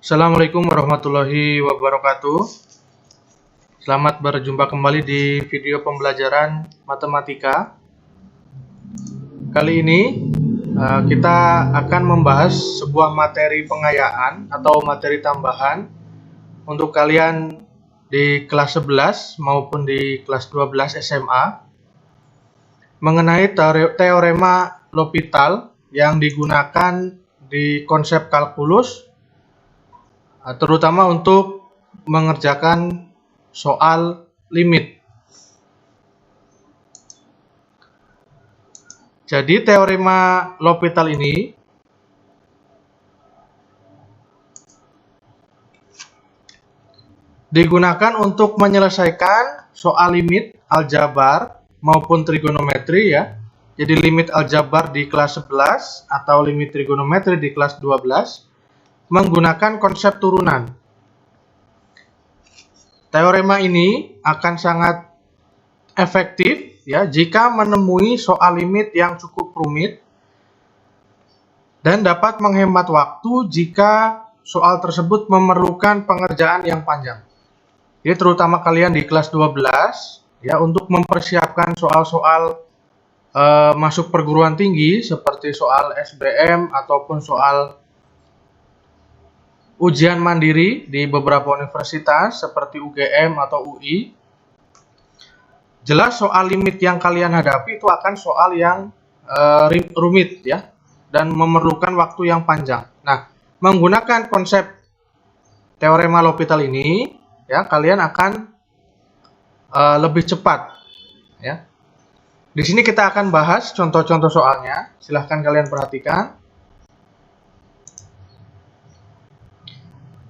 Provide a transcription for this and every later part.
Assalamualaikum warahmatullahi wabarakatuh. Selamat berjumpa kembali di video pembelajaran matematika. Kali ini kita akan membahas sebuah materi pengayaan atau materi tambahan untuk kalian di kelas 11 maupun di kelas 12 SMA mengenai teorema L'Hopital yang digunakan di konsep kalkulus, terutama untuk mengerjakan soal limit. Jadi teorema L'Hopital ini digunakan untuk menyelesaikan soal limit aljabar maupun trigonometri ya. Jadi limit aljabar di kelas 11 atau limit trigonometri di kelas 12 menggunakan konsep turunan. Teorema ini akan sangat efektif ya jika menemui soal limit yang cukup rumit dan dapat menghemat waktu jika soal tersebut memerlukan pengerjaan yang panjang. Jadi terutama kalian di kelas 12 ya, untuk mempersiapkan soal-soal masuk perguruan tinggi seperti soal SBM ataupun soal ujian mandiri di beberapa universitas seperti UGM atau UI. Jelas soal limit yang kalian hadapi itu akan soal yang rumit ya dan memerlukan waktu yang panjang. Nah, menggunakan konsep teorema L'Hopital ini ya, kalian akan lebih cepat ya. Di sini kita akan bahas contoh-contoh soalnya. Silahkan kalian perhatikan.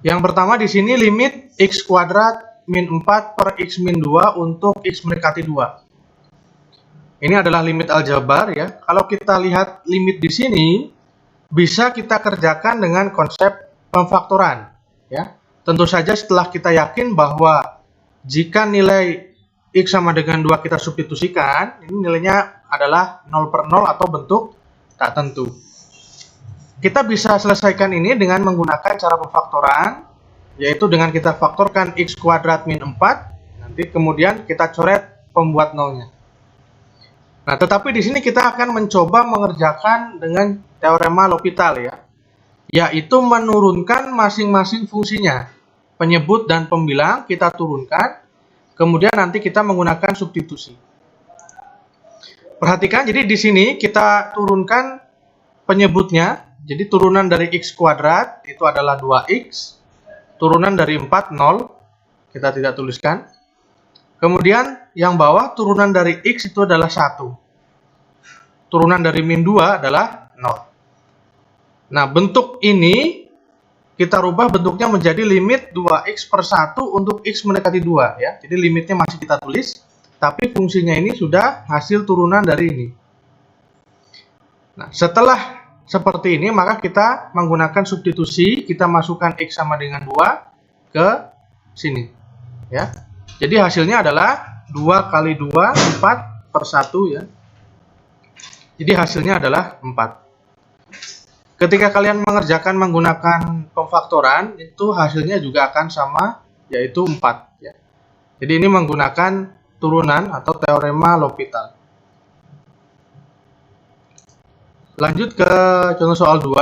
Yang pertama di sini limit x kuadrat min 4 per x min 2 untuk x mendekati 2. Ini adalah limit aljabar ya. Kalau kita lihat limit di sini, bisa kita kerjakan dengan konsep pemfaktoran ya. Tentu saja setelah kita yakin bahwa jika nilai x sama dengan 2 kita substitusikan, ini nilainya adalah 0 per 0 atau bentuk tak tentu. Kita bisa selesaikan ini dengan menggunakan cara pemfaktoran, yaitu dengan kita faktorkan x kuadrat min 4, nanti kemudian kita coret pembuat nolnya. Nah, tetapi di sini kita akan mencoba mengerjakan dengan teorema L'Hopital ya, yaitu menurunkan masing-masing fungsinya. Penyebut dan pembilang kita turunkan, kemudian nanti kita menggunakan substitusi. Perhatikan, jadi di sini kita turunkan penyebutnya. Jadi turunan dari x kuadrat itu adalah 2x. Turunan dari 4, 0. Kita tidak tuliskan. Kemudian yang bawah turunan dari x itu adalah 1. Turunan dari min 2 adalah 0. Nah, bentuk ini kita rubah bentuknya menjadi limit 2x per 1 untuk x mendekati 2 ya. Jadi limitnya masih kita tulis, tapi fungsinya ini sudah hasil turunan dari ini. Nah, setelah seperti ini maka kita menggunakan substitusi, kita masukkan x sama dengan 2 ke sini ya. Jadi hasilnya adalah 2 kali 2 4 per 1 ya. Jadi hasilnya adalah 4. Ketika kalian mengerjakan menggunakan pemfaktoran, itu hasilnya juga akan sama, yaitu 4 ya. Jadi ini menggunakan turunan atau teorema L'Hopital. Lanjut ke contoh soal 2.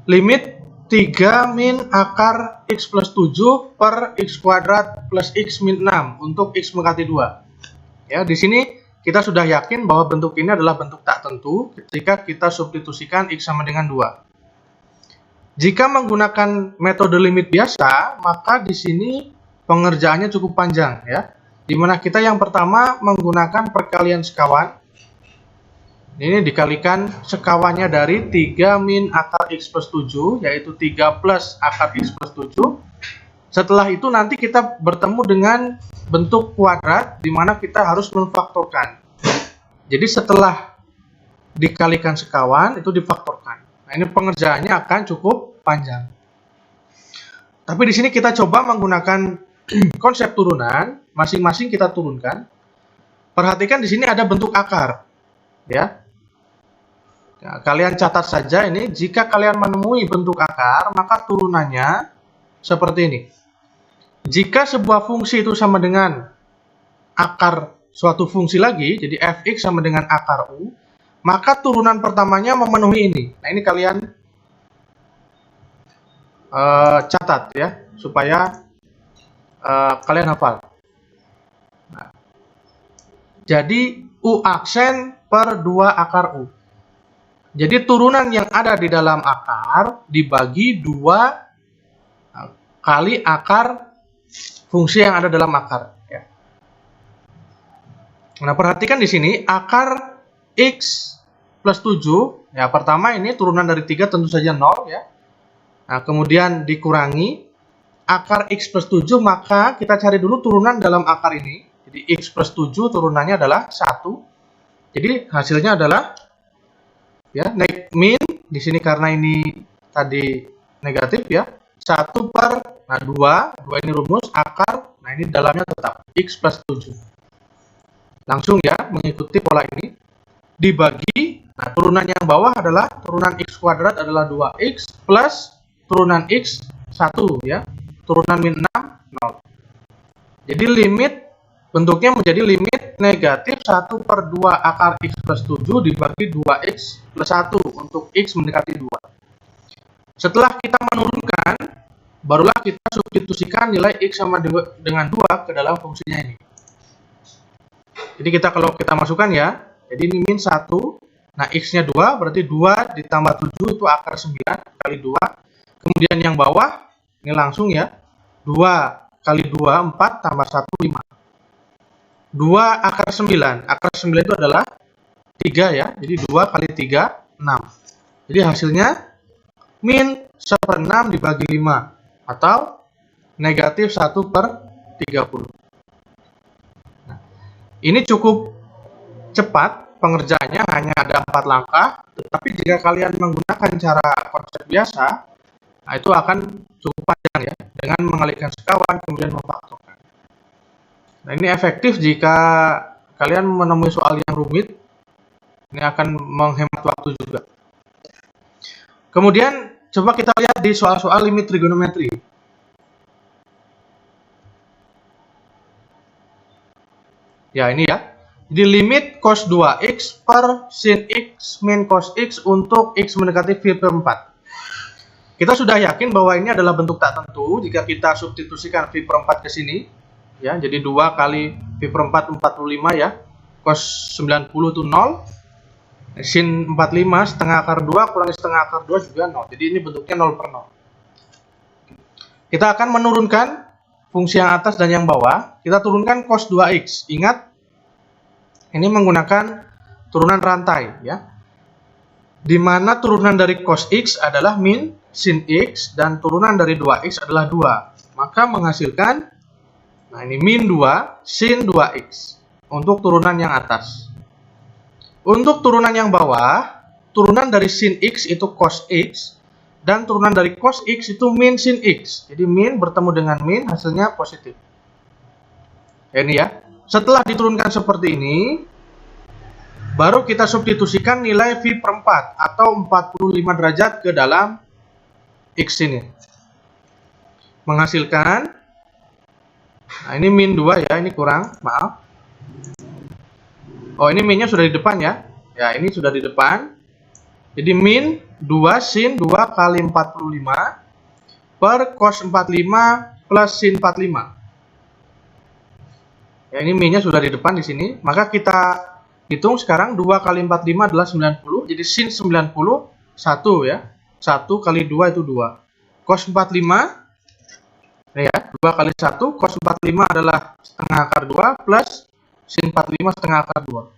Limit 3 min akar x plus 7 per x kuadrat plus x min 6 untuk x mendekati 2. Ya, di sini kita sudah yakin bahwa bentuk ini adalah bentuk tak tentu ketika kita substitusikan x sama dengan 2. Jika menggunakan metode limit biasa, maka di sini pengerjaannya cukup panjang ya. Dimana kita yang pertama menggunakan perkalian sekawan. Ini dikalikan sekawannya dari 3 min akar x plus 7, yaitu 3 plus akar x plus 7. Setelah itu nanti kita bertemu dengan bentuk kuadrat, di mana kita harus memfaktorkan. Jadi setelah dikalikan sekawan, itu difaktorkan. Nah, ini pengerjaannya akan cukup panjang. Tapi di sini kita coba menggunakan konsep turunan, masing-masing kita turunkan. Perhatikan di sini ada bentuk akar, ya. Ya, kalian catat saja ini, jika kalian menemui bentuk akar, maka turunannya seperti ini. Jika sebuah fungsi itu sama dengan akar suatu fungsi lagi, jadi fx sama dengan akar u, maka turunan pertamanya memenuhi ini. Nah, ini kalian catat ya, supaya kalian hafal. Nah, jadi u aksen per 2 akar u. Jadi turunan yang ada di dalam akar dibagi 2 kali akar fungsi yang ada dalam akar. Ya. Nah, perhatikan di sini akar x plus 7. Ya, pertama ini turunan dari 3 tentu saja 0 ya. Nah, kemudian dikurangi akar x plus 7, maka kita cari dulu turunan dalam akar ini. Jadi x plus 7 turunannya adalah 1. Jadi hasilnya adalah ya, min di sini karena ini tadi negatif ya, 1 per 2 ini rumus akar, nah ini dalamnya tetap x plus 7. Langsung ya mengikuti pola ini dibagi, nah turunan yang bawah adalah turunan x kuadrat adalah 2x plus turunan x 1 ya, turunan min 6 0. Jadi limit bentuknya menjadi limit negatif 1 per 2 akar x plus 7 dibagi 2x plus 1 untuk x mendekati 2. Setelah kita menurunkan, barulah kita substitusikan nilai x sama dengan 2 ke dalam fungsinya ini. Jadi kalau kita masukkan ya, jadi ini min 1, nah x-nya 2, berarti 2 ditambah 7 itu akar 9 kali 2. Kemudian yang bawah, ini langsung ya, 2 kali 2, 4 tambah 1, 5. 2 akar 9. Akar 9 itu adalah 3 ya. Jadi 2 kali 3, 6. Jadi hasilnya min 1/6 dibagi 5. Atau negatif 1 per 30. Nah, ini cukup cepat pengerjaannya, hanya ada 4 langkah. Tetapi jika kalian menggunakan cara konsep biasa, nah itu akan cukup panjang ya. Dengan mengalihkan sekawan, kemudian memfaktorkan. Nah, ini efektif jika kalian menemui soal yang rumit. Ini akan menghemat waktu juga. Kemudian, coba kita lihat di soal-soal limit trigonometri. Ya, ini ya. Jadi limit cos 2x per sin x min cos x untuk x mendekati phi per 4. Kita sudah yakin bahwa ini adalah bentuk tak tentu jika kita substitusikan phi per 4 ke sini. Ya, jadi 2 kali phi per 4, 45 ya. Cos 90 itu 0. Sin 45 setengah akar 2 kurangi setengah akar 2 juga 0. Jadi ini bentuknya 0 per 0. Kita akan menurunkan fungsi yang atas dan yang bawah. Kita turunkan cos 2x. Ingat, ini menggunakan turunan rantai ya. Di mana turunan dari cos x adalah min sin x dan turunan dari 2x adalah 2. Maka menghasilkan, nah ini min 2 sin 2x untuk turunan yang atas. Untuk turunan yang bawah, turunan dari sin x itu cos x dan turunan dari cos x itu min sin x. Jadi min bertemu dengan min hasilnya positif. Ini ya. Setelah diturunkan seperti ini, baru kita substitusikan nilai phi per 4 atau 45 derajat ke dalam x ini. Menghasilkan, nah ini min 2 ya, ini kurang, maaf. Oh, ini minnya sudah di depan ya. Ya, ini sudah di depan. Jadi min 2 sin 2 kali 45 per cos 45 plus sin 45. Ya, ini minnya sudah di depan di sini. Maka kita hitung sekarang 2 kali 45 adalah 90. Jadi sin 90 1 ya. 1 kali 2 itu 2. Cos 45 ya, 2 kali 1, cos 45 adalah setengah akar 2 plus sin 45 setengah akar 2.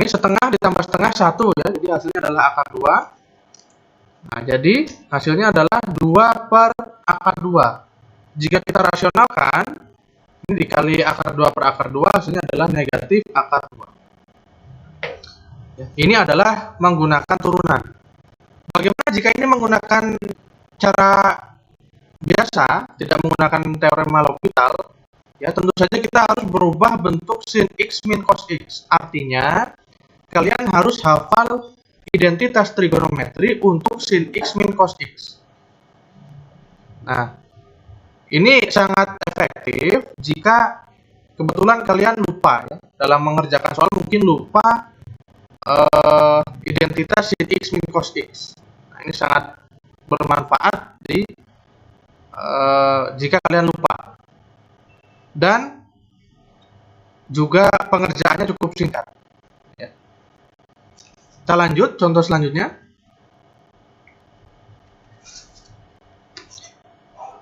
Ini setengah ditambah setengah 1 ya, jadi hasilnya adalah akar 2. Nah, jadi hasilnya adalah 2 per akar 2. Jika kita rasionalkan, ini dikali akar 2 per akar 2, hasilnya adalah negatif akar 2. Ya, ini adalah menggunakan turunan. Bagaimana jika ini menggunakan cara biasa, tidak menggunakan teorema L'Hopital, ya tentu saja kita harus berubah bentuk sin x min cos x. Artinya, kalian harus hafal identitas trigonometri untuk sin x min cos x. Nah, ini sangat efektif jika kebetulan kalian lupa ya, dalam mengerjakan soal mungkin lupa identitas sin x min cos x. Nah, ini sangat bermanfaat jika kalian lupa. Dan juga pengerjaannya cukup singkat. Ya. Kita lanjut, contoh selanjutnya.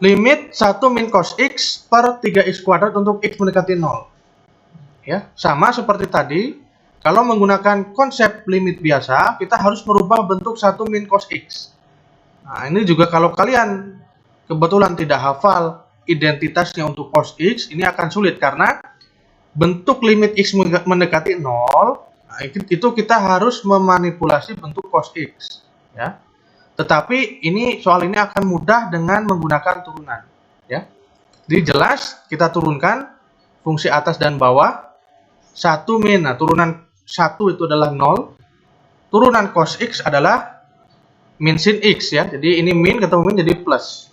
Limit 1 min cos x per 3x kuadrat untuk x mendekati 0. Ya, sama seperti tadi, kalau menggunakan konsep limit biasa, kita harus merubah bentuk 1 min cos x. Nah, ini juga kalau kalian kebetulan tidak hafal identitasnya untuk cos x, ini akan sulit karena bentuk limit x mendekati 0, nah, itu kita harus memanipulasi bentuk cos x. Ya. Tetapi soal ini akan mudah dengan menggunakan turunan. Ya. Jadi jelas kita turunkan fungsi atas dan bawah. 1 min, nah turunan 1 itu adalah 0. Turunan cos x adalah min sin x ya. Jadi ini min ketemu min jadi plus.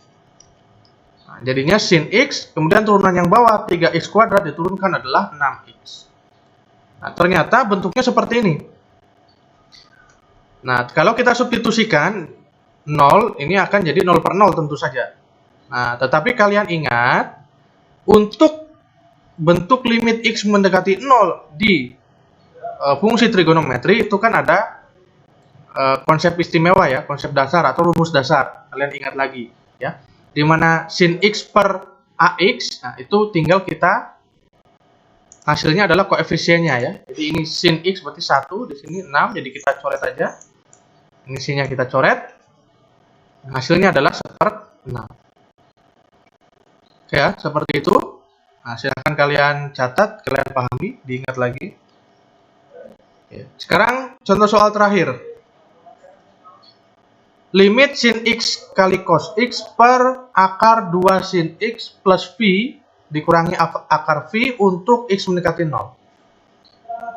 Nah, jadinya sin x, kemudian turunan yang bawah 3x kuadrat diturunkan adalah 6x. Nah, ternyata bentuknya seperti ini. Nah, kalau kita substitusikan 0, ini akan jadi 0 per 0 tentu saja. Nah, tetapi kalian ingat, untuk bentuk limit x mendekati 0 di fungsi trigonometri, itu kan ada konsep istimewa ya, konsep dasar atau rumus dasar. Kalian ingat lagi ya. Di mana sin x per ax, nah itu tinggal kita, hasilnya adalah koefisiennya ya. Jadi ini sin x berarti 1, di sini 6, jadi kita coret aja. Ini sinnya kita coret. Hasilnya adalah 1/6. Ya, seperti itu. Nah, silahkan kalian catat, kalian pahami, diingat lagi. Oke. Sekarang contoh soal terakhir. Limit sin x kali cos x per akar 2 sin x plus v dikurangi akar v untuk x mendekati 0.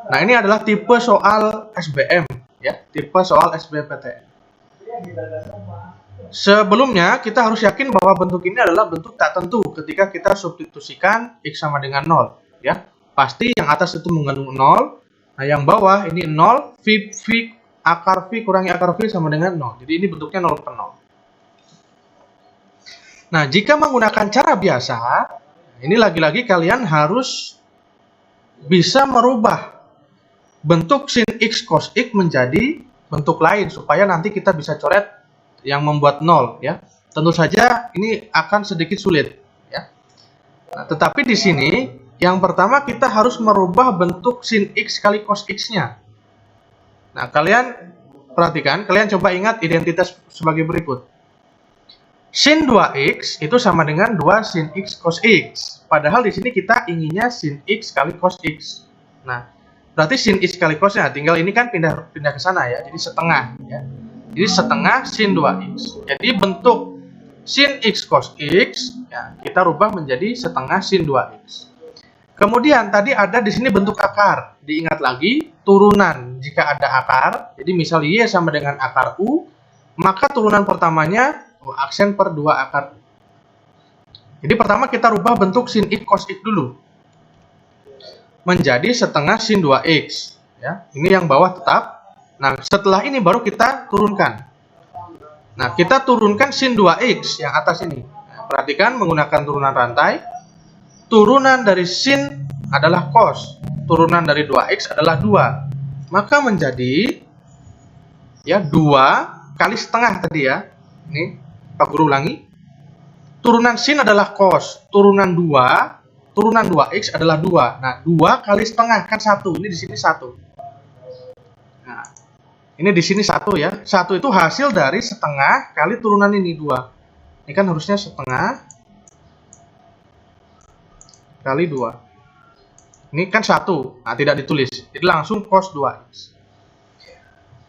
Nah, ini adalah tipe soal SBM, ya, tipe soal SBMPTN. Sebelumnya, kita harus yakin bahwa bentuk ini adalah bentuk tak tentu ketika kita substitusikan x sama dengan 0. Ya. Pasti yang atas itu mengandung 0, nah yang bawah ini 0, akar v kurangi akar v sama dengan 0. Jadi ini bentuknya 0 per 0. Nah, jika menggunakan cara biasa, ini lagi-lagi kalian harus bisa merubah bentuk sin x cos x menjadi bentuk lain, supaya nanti kita bisa coret yang membuat 0 ya. Tentu saja ini akan sedikit sulit ya. Nah, tetapi di sini yang pertama kita harus merubah bentuk sin x kali cos x-nya. Nah, kalian perhatikan, kalian coba ingat identitas sebagai berikut. Sin 2x itu sama dengan 2 sin x cos x. Padahal di sini kita inginnya sin x kali cos x. Nah, berarti sin x kali cosnya tinggal ini kan pindah ke sana ya. Jadi setengah ya. Jadi setengah sin 2x. Jadi bentuk sin x cos x ya, kita rubah menjadi setengah sin 2x. Kemudian tadi ada di sini bentuk akar. Diingat lagi turunan jika ada akar. Jadi misal y sama dengan akar u, maka turunan pertamanya aksen per 2 akar. Jadi pertama kita rubah bentuk sin x cos x dulu. Menjadi setengah sin 2x ya. Ini yang bawah tetap. Nah, setelah ini baru kita turunkan. Nah, kita turunkan sin 2x yang atas ini. Nah, perhatikan menggunakan turunan rantai. Turunan dari sin adalah cos. Turunan dari 2x adalah 2. Maka menjadi ya 2 kali setengah tadi ya. Ini Pak Guru ulangi. Turunan sin adalah cos. Turunan 2x adalah 2. Nah, 2 kali setengah kan 1. Ini di sini 1. Nah, ini di sini 1 ya. 1 itu hasil dari setengah kali turunan ini 2. Ini kan harusnya setengah kali 2. Ini kan 1. Nah, tidak ditulis. Jadi langsung cos 2x.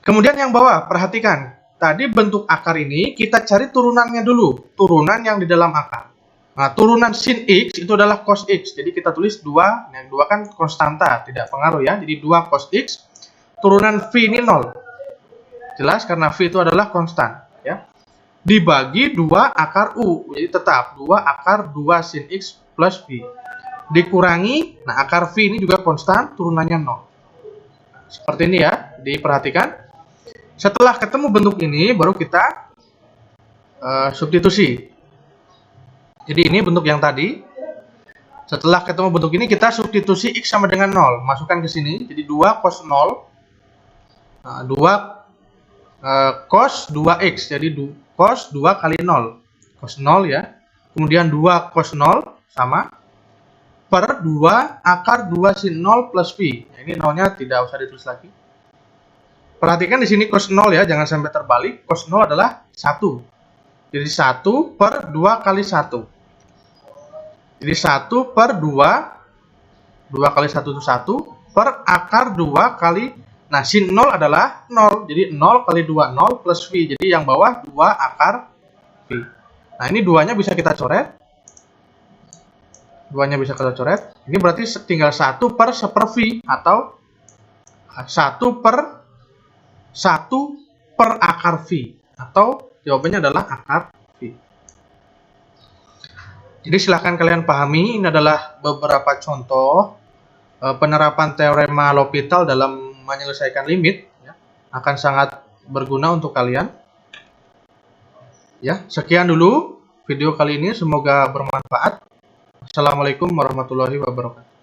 Kemudian yang bawah, perhatikan. Tadi bentuk akar ini kita cari turunannya dulu. Turunan yang di dalam akar. Nah, turunan sin x itu adalah cos x. Jadi kita tulis 2. Yang 2 kan konstanta, tidak pengaruh ya. Jadi 2 cos x. Turunan v ini 0. Jelas karena V itu adalah konstan, ya. Dibagi 2 akar U. Jadi tetap 2 akar 2 sin X plus V. Dikurangi, nah akar V ini juga konstan, turunannya 0. Seperti ini ya, diperhatikan. Setelah ketemu bentuk ini, baru kita substitusi. Jadi ini bentuk yang tadi. Setelah ketemu bentuk ini, kita substitusi X sama dengan 0. Masukkan ke sini, jadi 2 cos 0. 2 cos 2x, jadi cos 2 kali 0, cos 0 ya, kemudian 2 cos 0 sama per 2 akar 2 sin 0 plus V. Nah, ini 0-nya tidak usah ditulis lagi. Perhatikan di sini cos 0 ya, jangan sampai terbalik. Cos 0 adalah 1, jadi 1 per 2 kali 1, jadi 1 per 2 kali 1 itu 1 per akar 2 kali. Nah, sin 0 adalah 0, jadi 0 kali 2, 0 plus V. Jadi yang bawah 2 akar V. Nah, ini 2-nya bisa kita coret. 2-nya bisa kita coret. Ini berarti tinggal 1 per 1 per V, atau 1 per akar V. Atau jawabannya adalah akar V. Jadi silahkan kalian pahami, ini adalah beberapa contoh penerapan teorema L'Hopital dalam menyelesaikan limit, ya, akan sangat berguna untuk kalian. Ya, sekian dulu video kali ini, semoga bermanfaat. Assalamualaikum warahmatullahi wabarakatuh.